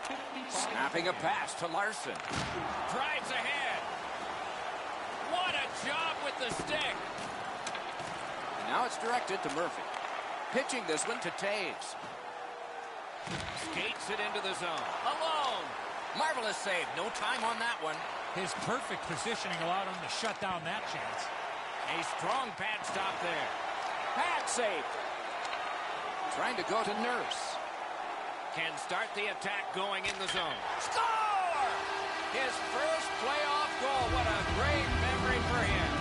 Snapping a pass to Larson. Drives ahead. What a job with the stick. And now it's directed to Murphy. Pitching this one to Taves. Skates it into the zone. Alone. Marvelous save. No time on that one.
His perfect positioning allowed him to shut down that chance.
A strong pad stop there. Pad save. Trying to go to Nurse. Can start the attack going in the zone. Score! His first playoff goal. What a great memory for him.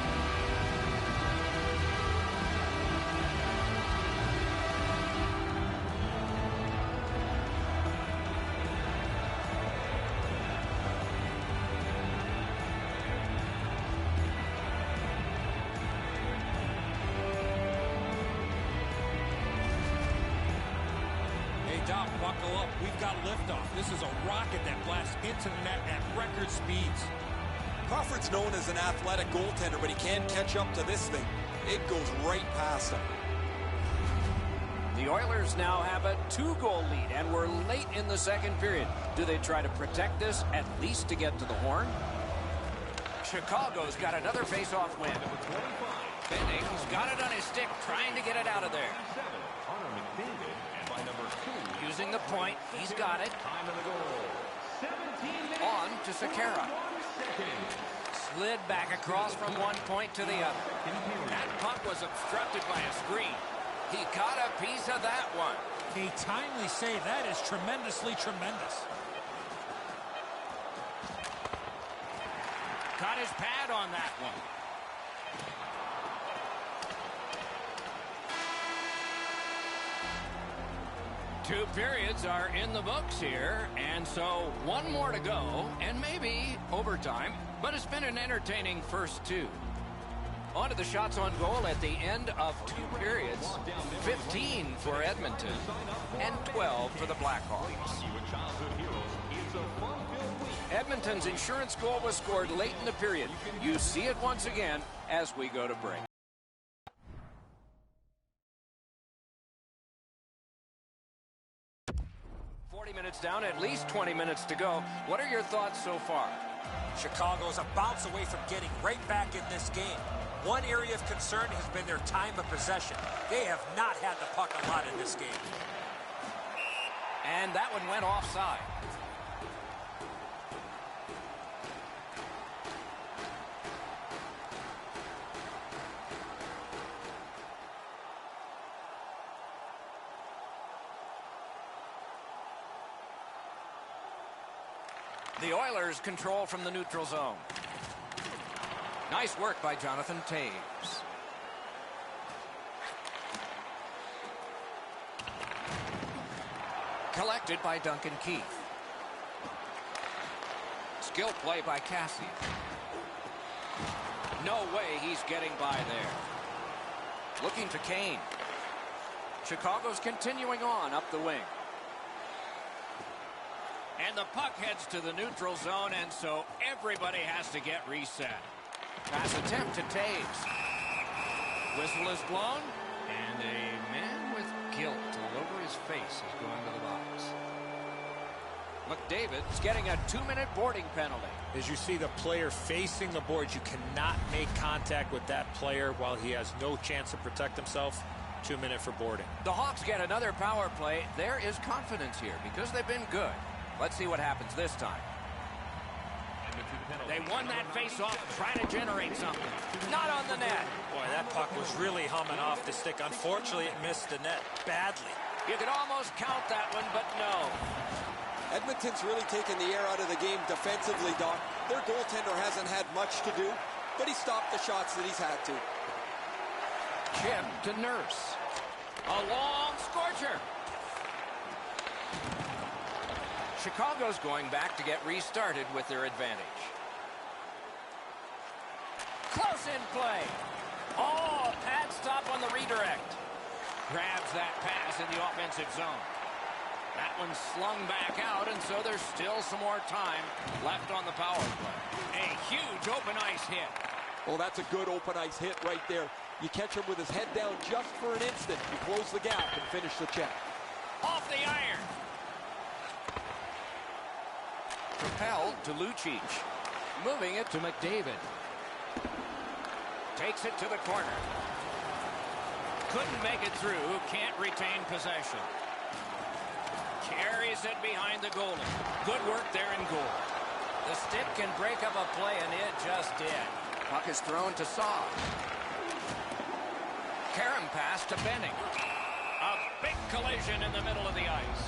Doc, buckle up. We've got liftoff. This is a rocket that blasts into the net at record speeds.
Crawford's known as an athletic goaltender, but he can't catch up to this thing. It goes right past him.
The Oilers now have a 2-goal lead, and we're late in the second period. Do they try to protect this, at least to get to the horn? Chicago's got another face-off win. Benning's got it on his stick, trying to get it out of there. Using the point, he's got it. On to Sekera. Slid back across from one point to the other. That puck was obstructed by a screen. He got a piece of that one.
A timely save. That is tremendously tremendous.
Got his pad on that one. Two periods are in the books here, and so one more to go, and maybe overtime, but it's been an entertaining first two. On to the shots on goal at the end of two periods. 15 for Edmonton, and 12 for the Blackhawks. Edmonton's insurance goal was scored late in the period. You see it once again as we go to break. Minutes down, at least 20 minutes to go. What are your thoughts so far?
Chicago's a bounce away from getting right back in this game. One area of concern has been their time of possession. They have not had the puck a lot in this game.
And that one went offside. The Oilers control from the neutral zone. Nice work by Jonathan Toews. Collected by Duncan Keith. Skill play by Cassian. No way he's getting by there. Looking to Kane. Chicago's continuing on up the wing. And the puck heads to the neutral zone, and so everybody has to get reset. Pass attempt to Toews. Whistle is blown, and a man with guilt all over his face is going to the box. McDavid's getting a 2-minute boarding penalty.
As you see the player facing the boards, you cannot make contact with that player while he has no chance to protect himself. 2-minute for boarding.
The Hawks get another power play. There is confidence here because they've been good. Let's see what happens this time. They won that face-off trying to generate something. Not on the net.
Boy, that puck was really humming off the stick. Unfortunately, it missed the net badly.
You could almost count that one, but no.
Edmonton's really taken the air out of the game defensively, Doc. Their goaltender hasn't had much to do, but he stopped the shots that he's had to.
Chip to Nurse. A long scorcher. Chicago's going back to get restarted with their advantage. Close in play. Oh, pad stop on the redirect. Grabs that pass in the offensive zone. That one's slung back out, and so there's still some more time left on the power play. A huge open ice hit.
Oh, that's a good open ice hit right there. You catch him with his head down just for an instant. You close the gap and finish the check.
Off the iron. Propelled to Lucic. Moving it to McDavid. Takes it to the corner. Couldn't make it through. Can't retain possession. Carries it behind the goalie. Good work there in goal. The stick can break up a play, and it just did. Puck is thrown to Saw. Karam pass to Benning. A big collision in the middle of the ice.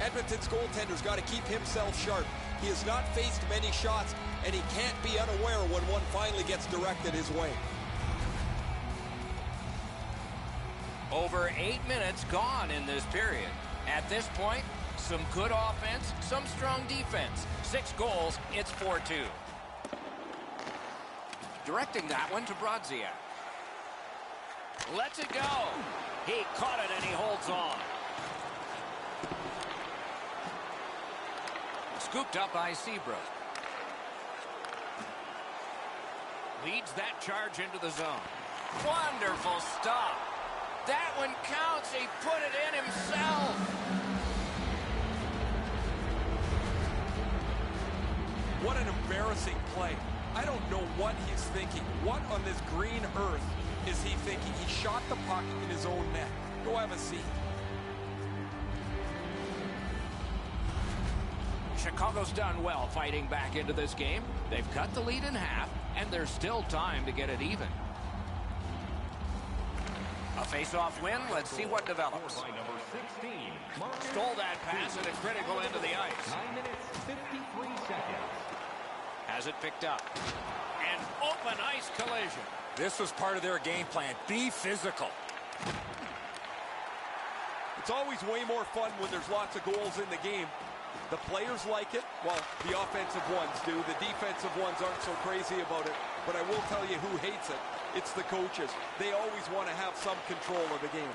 Edmonton's goaltender's got to keep himself sharp. He has not faced many shots, and he can't be unaware when one finally gets directed his way.
Over 8 minutes gone in this period. At this point, some good offense, some strong defense. 6 goals, it's 4-2. Directing that one to Brodziak. Lets it go. He caught it and he holds on. Scooped up by Seabrook. Leads that charge into the zone. Wonderful stop. That one counts. He put it in himself.
What an embarrassing play. I don't know what he's thinking. What on this green earth is he thinking? He shot the puck in his own net. Go have a seat.
Chicago's done well fighting back into this game. They've cut the lead in half, and there's still time to get it even. A face-off win. Let's see what develops.
By number 16,
Stole that pass at a critical end of the ice.
9 minutes, 53 seconds.
Has it picked up. An open ice collision.
This was part of their game plan. Be physical.
It's always way more fun when there's lots of goals in the game. The players like it. Well, the offensive ones do. The defensive ones aren't so crazy about it. But I will tell you who hates it. It's the coaches. They always want to have some control of the game.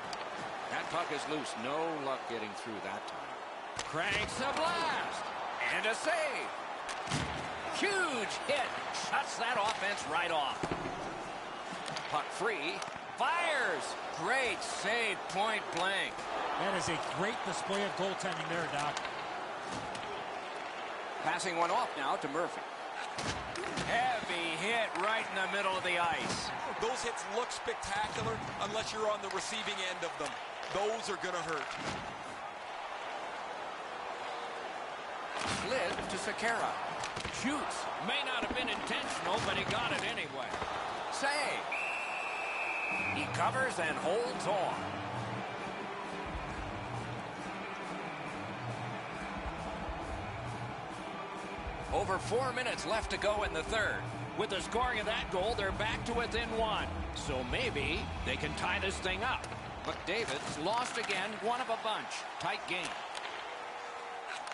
That puck is loose. No luck getting through that time. Cranks a blast. And a save. Huge hit. Shuts that offense right off. Puck free. Fires. Great save, point blank.
That is a great display of goaltending there, Doc.
Passing one off now to Murphy. Heavy hit right in the middle of the ice.
Those hits look spectacular unless you're on the receiving end of them. Those are going to hurt.
Slid to Sekera. Shoots. May not have been intentional, but he got it anyway. Save. He covers and holds on. Over 4 minutes left to go in the third. With the scoring of that goal, they're back to within 1. So maybe they can tie this thing up. McDavid's lost again, one of a bunch. Tight game.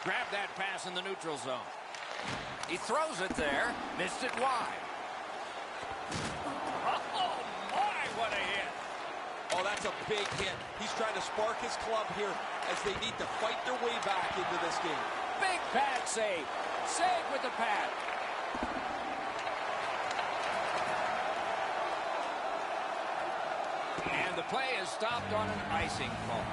Grab that pass in the neutral zone. He throws it there. Missed it wide. Oh, my, what a hit.
Oh, that's a big hit. He's trying to spark his club here as they need to fight their way back into this game.
Big pad save. Save with the pad. And the play is stopped on an icing call.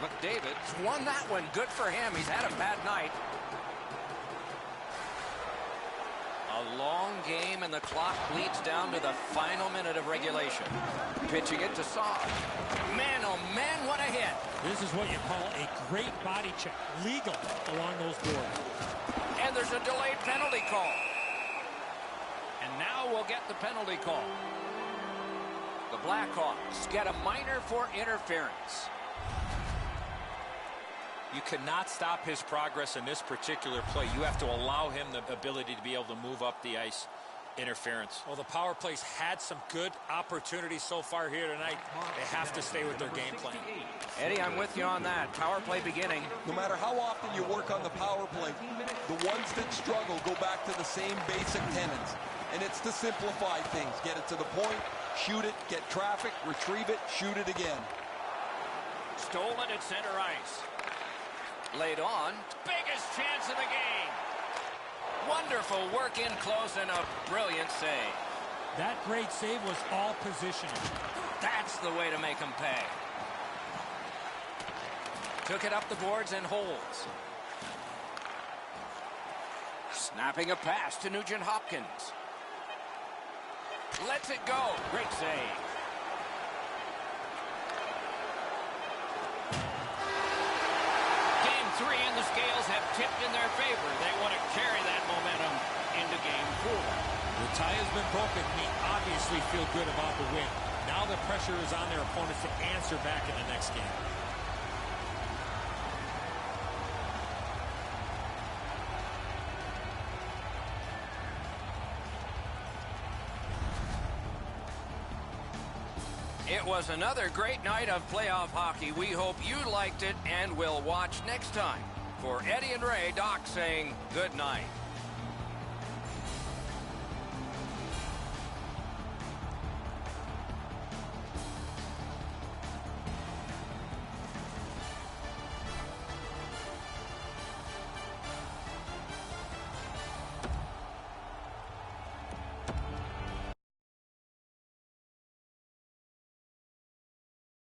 McDavid's won that one. Good for him. He's had a bad night. A long game, and the clock bleeds down to the final minute of regulation. Pitching it to Saad. Man, oh man, what a hit.
This is what you call a great body check. Legal along those boards.
And there's a delayed penalty call. And now we'll get the penalty call. The Blackhawks get a minor for interference.
You cannot stop his progress in this particular play. You have to allow him the ability to be able to move up the ice. Interference. Well, the power plays had some good opportunities so far here tonight. They have to stay with their game plan.
Eddie, I'm with you on that. Power play beginning.
No matter how often you work on the power play, the ones that struggle go back to the same basic tenets. And it's to simplify things. Get it to the point, shoot it, get traffic, retrieve it, shoot it again.
Stolen at center ice. Laid on. Biggest chance of the game. Wonderful work in close and a brilliant save.
That great save was all positioning.
That's the way to make them pay. Took it up the boards and holds. Snapping a pass to Nugent Hopkins. Lets it go. Great save. Game 3 in the scales have tipped in their favor. They want to carry that momentum into Game 4.
The tie has been broken. We obviously feel good about the win. Now the pressure is on their opponents to answer back in the next game.
It was another great night of playoff hockey. We hope you liked it and will watch next time. For Eddie and Ray, Doc saying good night.